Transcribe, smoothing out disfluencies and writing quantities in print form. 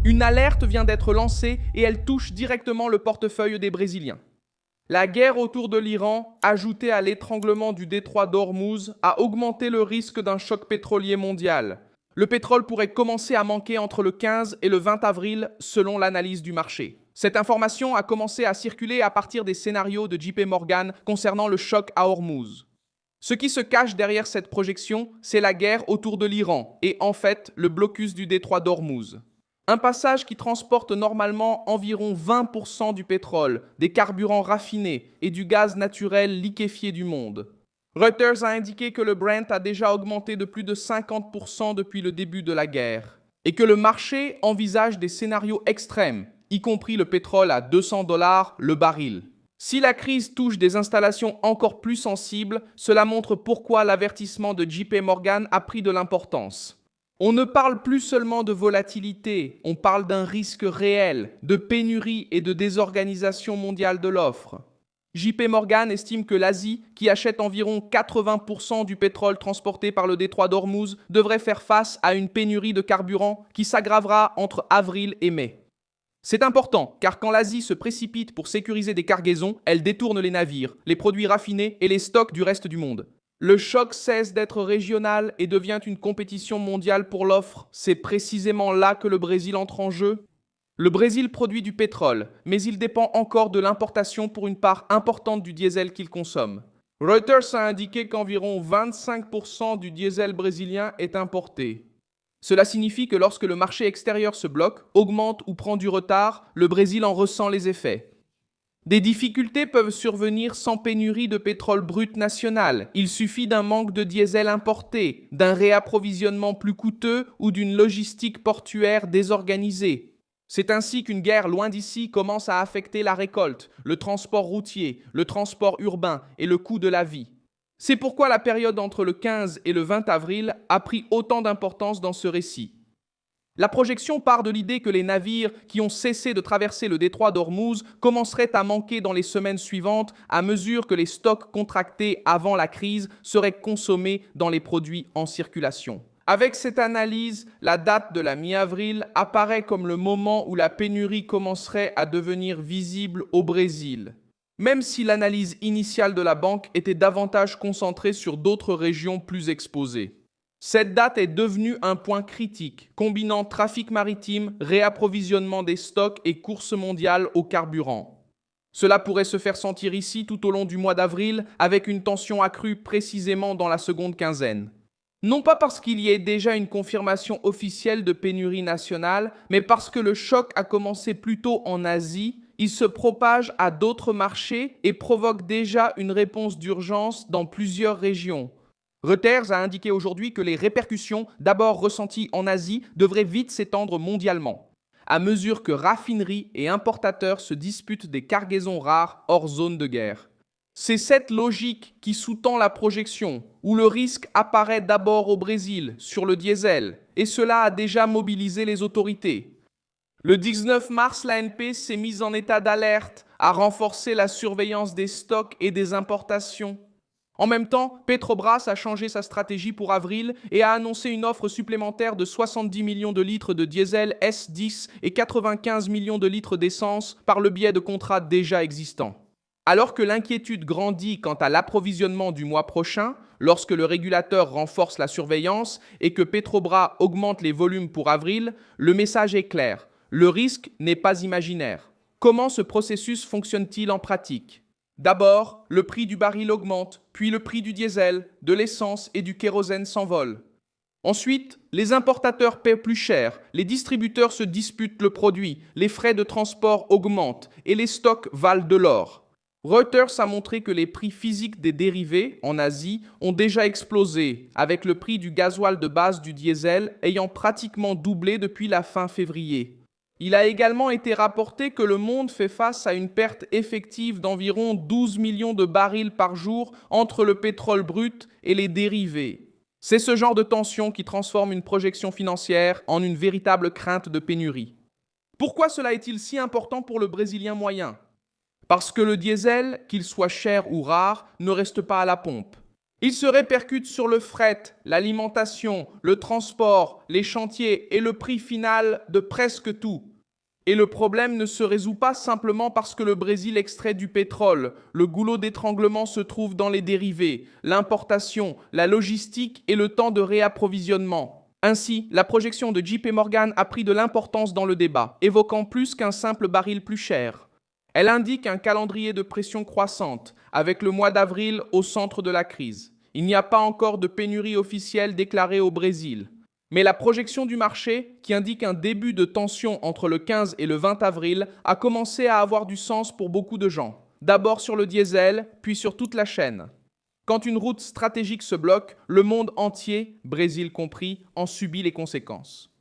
Une alerte vient d'être lancée et elle touche directement le portefeuille des Brésiliens. La guerre autour de l'Iran, ajoutée à l'étranglement du détroit d'Ormuz, a augmenté le risque d'un choc pétrolier mondial. Le pétrole pourrait commencer à manquer entre le 15 et le 20 avril, selon l'analyse du marché. Cette information a commencé à circuler à partir des scénarios de JP Morgan concernant le choc à Ormuz. Ce qui se cache derrière cette projection, c'est la guerre autour de l'Iran et en fait le blocus du détroit d'Ormuz. Un passage qui transporte normalement environ 20% du pétrole, des carburants raffinés et du gaz naturel liquéfié du monde. Reuters a indiqué que le Brent a déjà augmenté de plus de 50% depuis le début de la guerre et que le marché envisage des scénarios extrêmes, y compris le pétrole à 200 $ le baril. Si la crise touche des installations encore plus sensibles, cela montre pourquoi l'avertissement de JP Morgan a pris de l'importance. On ne parle plus seulement de volatilité, on parle d'un risque réel, de pénurie et de désorganisation mondiale de l'offre. JP Morgan estime que l'Asie, qui achète environ 80% du pétrole transporté par le détroit d'Ormuz, devrait faire face à une pénurie de carburant qui s'aggravera entre avril et mai. C'est important, car quand l'Asie se précipite pour sécuriser des cargaisons, elle détourne les navires, les produits raffinés et les stocks du reste du monde. Le choc cesse d'être régional et devient une compétition mondiale pour l'offre. C'est précisément là que le Brésil entre en jeu. Le Brésil produit du pétrole, mais il dépend encore de l'importation pour une part importante du diesel qu'il consomme. Reuters a indiqué qu'environ 25% du diesel brésilien est importé. Cela signifie que lorsque le marché extérieur se bloque, augmente ou prend du retard, le Brésil en ressent les effets. Des difficultés peuvent survenir sans pénurie de pétrole brut national. Il suffit d'un manque de diesel importé, d'un réapprovisionnement plus coûteux ou d'une logistique portuaire désorganisée. C'est ainsi qu'une guerre loin d'ici commence à affecter la récolte, le transport routier, le transport urbain et le coût de la vie. C'est pourquoi la période entre le 15 et le 20 avril a pris autant d'importance dans ce récit. La projection part de l'idée que les navires qui ont cessé de traverser le détroit d'Ormuz commenceraient à manquer dans les semaines suivantes à mesure que les stocks contractés avant la crise seraient consommés dans les produits en circulation. Avec cette analyse, la date de la mi-avril apparaît comme le moment où la pénurie commencerait à devenir visible au Brésil, même si l'analyse initiale de la banque était davantage concentrée sur d'autres régions plus exposées. Cette date est devenue un point critique, combinant trafic maritime, réapprovisionnement des stocks et course mondiale au carburant. Cela pourrait se faire sentir ici tout au long du mois d'avril, avec une tension accrue précisément dans la seconde quinzaine. Non pas parce qu'il y ait déjà une confirmation officielle de pénurie nationale, mais parce que le choc a commencé plus tôt en Asie, il se propage à d'autres marchés et provoque déjà une réponse d'urgence dans plusieurs régions. Reuters a indiqué aujourd'hui que les répercussions, d'abord ressenties en Asie, devraient vite s'étendre mondialement, à mesure que raffineries et importateurs se disputent des cargaisons rares hors zone de guerre. C'est cette logique qui sous-tend la projection, où le risque apparaît d'abord au Brésil, sur le diesel, et cela a déjà mobilisé les autorités. Le 19 mars, l'ANP s'est mise en état d'alerte, a renforcé la surveillance des stocks et des importations. En même temps, Petrobras a changé sa stratégie pour avril et a annoncé une offre supplémentaire de 70 millions de litres de diesel S10 et 95 millions de litres d'essence par le biais de contrats déjà existants. Alors que l'inquiétude grandit quant à l'approvisionnement du mois prochain, lorsque le régulateur renforce la surveillance et que Petrobras augmente les volumes pour avril, le message est clair. Le risque n'est pas imaginaire. Comment ce processus fonctionne-t-il en pratique ? D'abord, le prix du baril augmente, puis le prix du diesel, de l'essence et du kérosène s'envole. Ensuite, les importateurs paient plus cher, les distributeurs se disputent le produit, les frais de transport augmentent et les stocks valent de l'or. Reuters a montré que les prix physiques des dérivés en Asie ont déjà explosé, avec le prix du gasoil de base du diesel ayant pratiquement doublé depuis la fin février. Il a également été rapporté que le monde fait face à une perte effective d'environ 12 millions de barils par jour entre le pétrole brut et les dérivés. C'est ce genre de tension qui transforme une projection financière en une véritable crainte de pénurie. Pourquoi cela est-il si important pour le Brésilien moyen ? Parce que le diesel, qu'il soit cher ou rare, ne reste pas à la pompe. Il se répercute sur le fret, l'alimentation, le transport, les chantiers et le prix final de presque tout. Et le problème ne se résout pas simplement parce que le Brésil extrait du pétrole. Le goulot d'étranglement se trouve dans les dérivés, l'importation, la logistique et le temps de réapprovisionnement. Ainsi, la projection de JP Morgan a pris de l'importance dans le débat, évoquant plus qu'un simple baril plus cher. Elle indique un calendrier de pression croissante, avec le mois d'avril au centre de la crise. Il n'y a pas encore de pénurie officielle déclarée au Brésil. Mais la projection du marché, qui indique un début de tension entre le 15 et le 20 avril, a commencé à avoir du sens pour beaucoup de gens. D'abord sur le diesel, puis sur toute la chaîne. Quand une route stratégique se bloque, le monde entier, Brésil compris, en subit les conséquences.